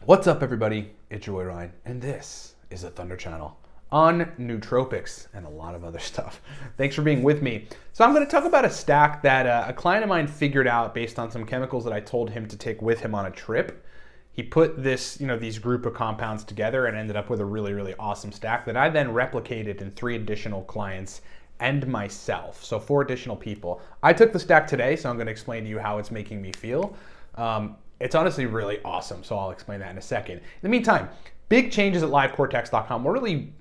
What's up, everybody? It's your boy Ryan, and this is the Thunder Channel on nootropics and a lot of other stuff. Thanks for being with me. So I'm going to talk about a stack that a client of mine figured out based on some chemicals that I told him to take with him on a trip. He put these group of compounds together and ended up with a really, really awesome stack that I then replicated in 3 additional clients and myself. So 4 additional people. I took the stack today, so I'm going to explain to you how it's making me feel. It's honestly really awesome, so I'll explain that in a second. In the meantime, big changes at livecortex.com. Well, really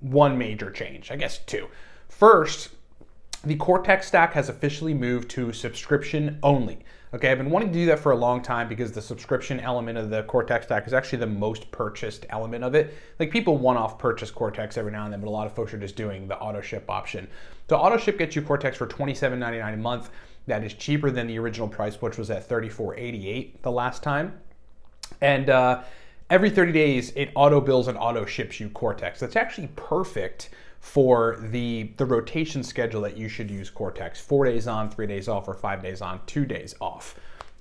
one major change, I guess 2. First, the Cortex stack has officially moved to subscription only. Okay, I've been wanting to do that for a long time because the subscription element of the Cortex stack is actually the most purchased element of it. Like, people one-off purchase Cortex every now and then, but a lot of folks are just doing the auto ship option. So auto ship gets you Cortex for $27.99 a month. That is cheaper than the original price, which was at $34.88 the last time. And every 30 days, it auto bills and auto ships you Cortex. That's actually perfect for the rotation schedule that you should use Cortex. 4 days on, 3 days off, or 5 days on, 2 days off.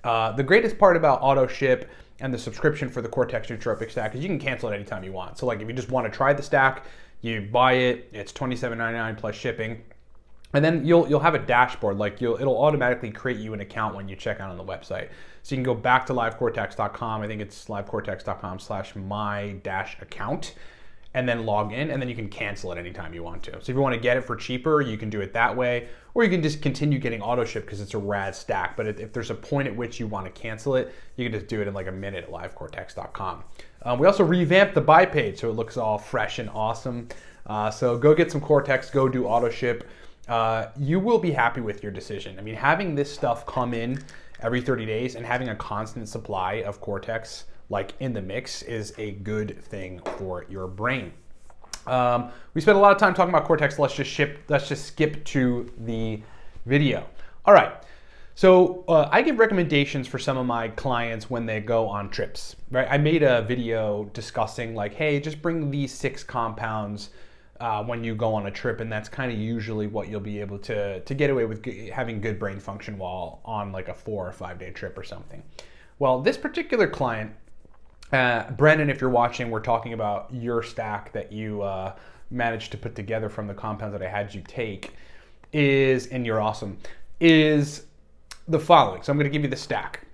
The greatest part about auto ship and the subscription for the Cortex Nootropic stack is you can cancel it anytime you want. So like, if you just want to try the stack, you buy it, it's $27.99 plus shipping. And then you'll have a dashboard, like it'll automatically create you an account when you check out on the website. So you can go back to livecortex.com. I think it's livecortex.com/my-account, and then log in, and then you can cancel it anytime you want to. So if you want to get it for cheaper, you can do it that way, or you can just continue getting auto ship because it's a rad stack. But if there's a point at which you want to cancel it, you can just do it in like a minute at livecortex.com. We also revamped the buy page so it looks all fresh and awesome. So go get some Cortex, go do auto ship. You will be happy with your decision. I mean, having this stuff come in every 30 days and having a constant supply of Cortex like in the mix is a good thing for your brain. We spent a lot of time talking about Cortex. Let's just skip to the video. All right. So I give recommendations for some of my clients when they go on trips, right? I made a video discussing like, hey, just bring these 6 compounds when you go on a trip, and that's kind of usually what you'll be able to get away with having good brain function while on like a 4 or 5 day trip or something. Well, this particular client, Brennan, if you're watching, we're talking about your stack that you managed to put together from the compounds that I had you take, and you're awesome, is the following. So I'm going to give you the stack.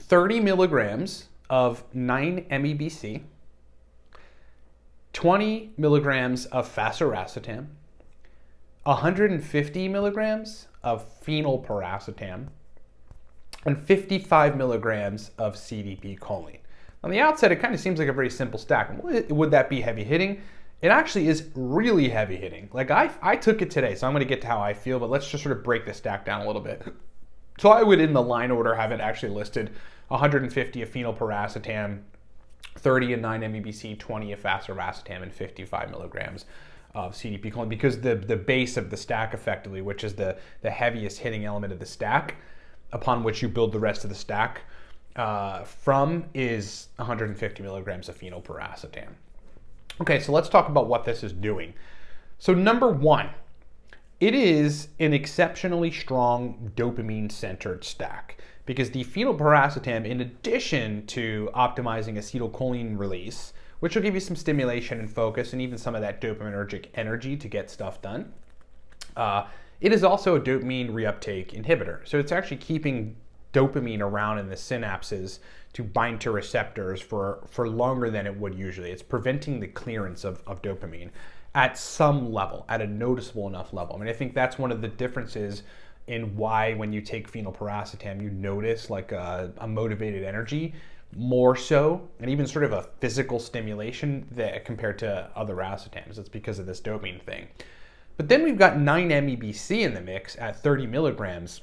30 milligrams of 9-MeBC, 20 milligrams of fasiracetam, 150 milligrams of phenylpiracetam, and 55 milligrams of CDP choline. On the outset, it kind of seems like a very simple stack. Would that be heavy hitting? It actually is really heavy hitting. Like I took it today, so I'm going to get to how I feel, but let's just sort of break the stack down a little bit. So I would, in the line order, have it actually listed 150 of phenylpiracetam, 30 of 9-MeBC, 20 of fasiracetam, and 55 milligrams of CDP choline, because the base of the stack effectively, which is the heaviest hitting element of the stack, upon which you build the rest of the stack from, is 150 milligrams of phenylpiracetam. Okay, so let's talk about what this is doing. So number 1, it is an exceptionally strong dopamine-centered stack, because the phenylpiracetam, in addition to optimizing acetylcholine release, which will give you some stimulation and focus and even some of that dopaminergic energy to get stuff done, it is also a dopamine reuptake inhibitor. So it's actually keeping dopamine around in the synapses to bind to receptors for longer than it would usually. It's preventing the clearance of dopamine at some level, at a noticeable enough level. I mean, I think that's one of the differences in why when you take phenylpiracetam, you notice like a motivated energy more so, and even sort of a physical stimulation that compared to other acetams. It's because of this dopamine thing. But then we've got 9-MeBC in the mix at 30 milligrams,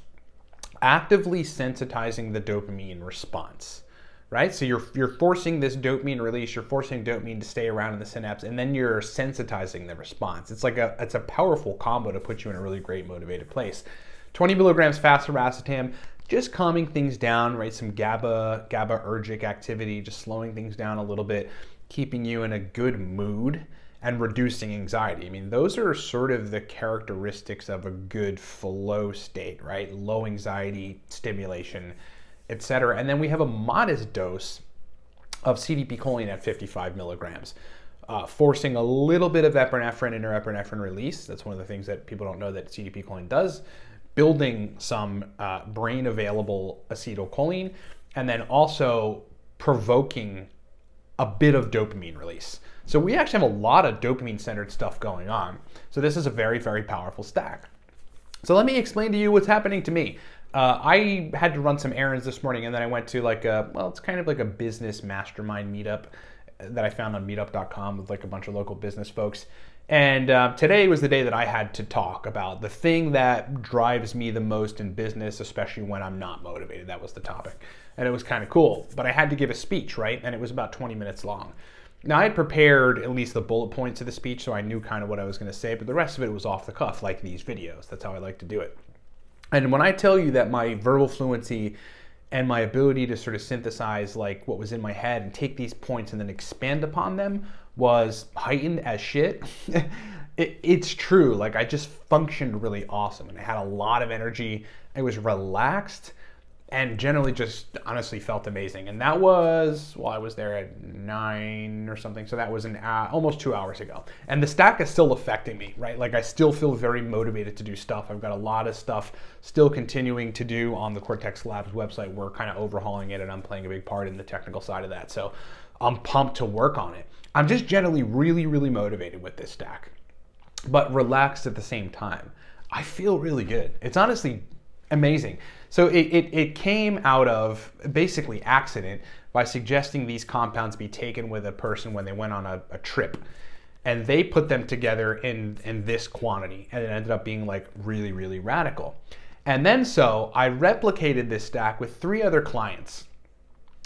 actively sensitizing the dopamine response, right? So you're forcing this dopamine release, you're forcing dopamine to stay around in the synapse, and then you're sensitizing the response. It's a powerful combo to put you in a really great motivated place. 20 milligrams fasiracetam, just calming things down, right? Some GABAergic activity, just slowing things down a little bit, keeping you in a good mood and reducing anxiety. I mean, those are sort of the characteristics of a good flow state, right? Low anxiety, stimulation, etc. And then we have a modest dose of CDP choline at 55 milligrams. Forcing a little bit of epinephrine and norepinephrine release. That's one of the things that people don't know that CDP choline does. Building some brain available acetylcholine, and then also provoking a bit of dopamine release. So we actually have a lot of dopamine centered stuff going on. So this is a very, very powerful stack. So let me explain to you what's happening to me. I had to run some errands this morning, and then I went to it's kind of like a business mastermind meetup that I found on meetup.com with like a bunch of local business folks. And today was the day that I had to talk about the thing that drives me the most in business, especially when I'm not motivated. That was the topic. And it was kind of cool. But I had to give a speech, right? And it was about 20 minutes long. Now, I had prepared at least the bullet points of the speech, so I knew kind of what I was going to say. But the rest of it was off the cuff, like these videos. That's how I like to do it. And when I tell you that my verbal fluency and my ability to sort of synthesize like what was in my head and take these points and then expand upon them was heightened as shit, it's true. Like, I just functioned really awesome, and I had a lot of energy. I was relaxed and generally just honestly felt amazing. And that was, well, I was there at 9 or something, so that was almost 2 hours ago. And the stack is still affecting me, right? Like, I still feel very motivated to do stuff. I've got a lot of stuff still continuing to do on the Cortex Labs website. We're kind of overhauling it, and I'm playing a big part in the technical side of that. So I'm pumped to work on it. I'm just generally really, really motivated with this stack, but relaxed at the same time. I feel really good. It's honestly amazing. So it came out of basically accident by suggesting these compounds be taken with a person when they went on a trip. And they put them together in this quantity, and it ended up being like really, really radical. And then so I replicated this stack with 3 other clients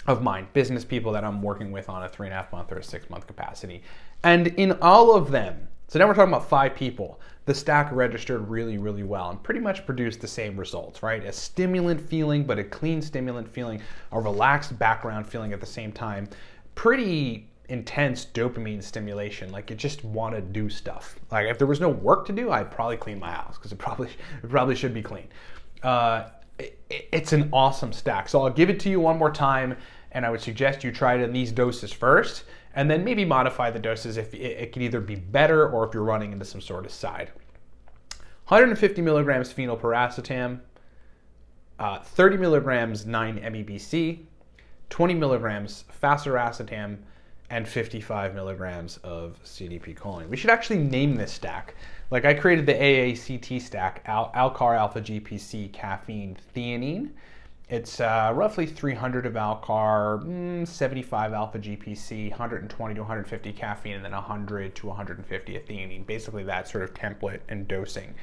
of mine, business people that I'm working with on a 3.5 month or a 6 month capacity. And in all of them, so now we're talking about 5 people, the stack registered really, really well and pretty much produced the same results, right? A stimulant feeling, but a clean stimulant feeling, a relaxed background feeling at the same time. Pretty intense dopamine stimulation, like you just want to do stuff. Like if there was no work to do, I'd probably clean my house because it probably should be clean. It's an awesome stack. So I'll give it to you one more time, and I would suggest you try it in these doses first, and then maybe modify the doses if it can either be better or if you're running into some sort of side. 150 milligrams phenylpiracetam, 30 milligrams 9-MeBC, 20 milligrams fasiracetam, and 55 milligrams of CDP choline. We should actually name this stack. Like I created the AACT stack, Alcar Alpha GPC Caffeine Theanine. It's roughly 300 of Alcar, 75 Alpha GPC, 120 to 150 caffeine, and then 100 to 150 of theanine. Basically that sort of template and dosing.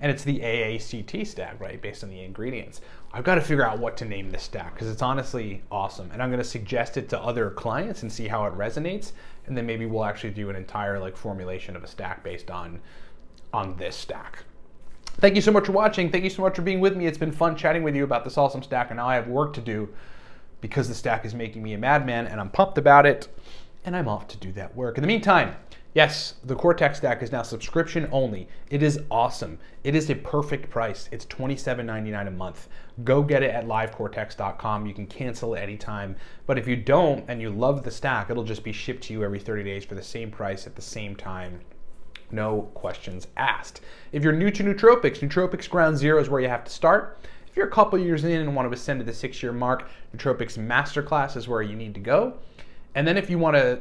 And it's the AACT stack, right, based on the ingredients. I've got to figure out what to name this stack because it's honestly awesome. And I'm going to suggest it to other clients and see how it resonates. And then maybe we'll actually do an entire like formulation of a stack based on this stack. Thank you so much for watching. Thank you so much for being with me. It's been fun chatting with you about this awesome stack, and now I have work to do because the stack is making me a madman, and I'm pumped about it, and I'm off to do that work. In the meantime, yes, the Cortex stack is now subscription only. It is awesome. It is a perfect price. It's $27.99 a month. Go get it at livecortex.com. You can cancel it anytime, but if you don't and you love the stack, it'll just be shipped to you every 30 days for the same price at the same time. No questions asked. If you're new to Nootropics, Nootropics Ground Zero is where you have to start. If you're a couple years in and want to ascend to the 6-year mark, Nootropics Masterclass is where you need to go. And then if you want to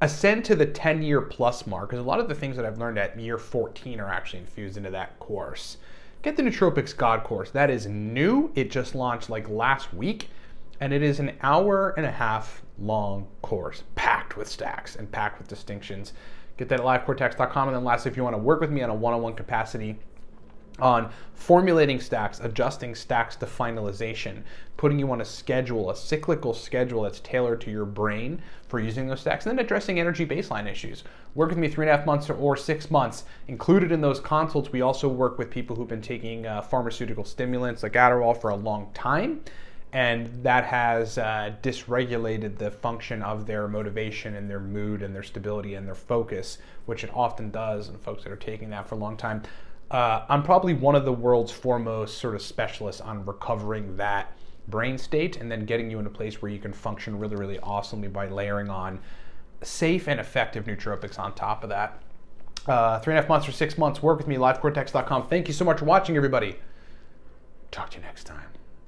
ascend to the 10-year plus mark, because a lot of the things that I've learned at year 14 are actually infused into that course, get the Nootropics God course. That is new. It just launched like last week, and it is an 1.5 hour long course packed with stacks and packed with distinctions. Get that at livecortex.com. And then lastly, if you want to work with me on a one-on-one capacity on formulating stacks, adjusting stacks to finalization, putting you on a schedule, a cyclical schedule that's tailored to your brain for using those stacks, and then addressing energy baseline issues. Work with me 3.5 months or 6 months. Included in those consults, we also work with people who've been taking pharmaceutical stimulants like Adderall for a long time, and that has dysregulated the function of their motivation and their mood and their stability and their focus, which it often does in folks that are taking that for a long time. I'm probably one of the world's foremost sort of specialists on recovering that brain state, and then getting you in a place where you can function really, really awesomely by layering on safe and effective nootropics on top of that. 3.5 months or 6 months, work with me, livecortex.com. Thank you so much for watching, everybody. Talk to you next time.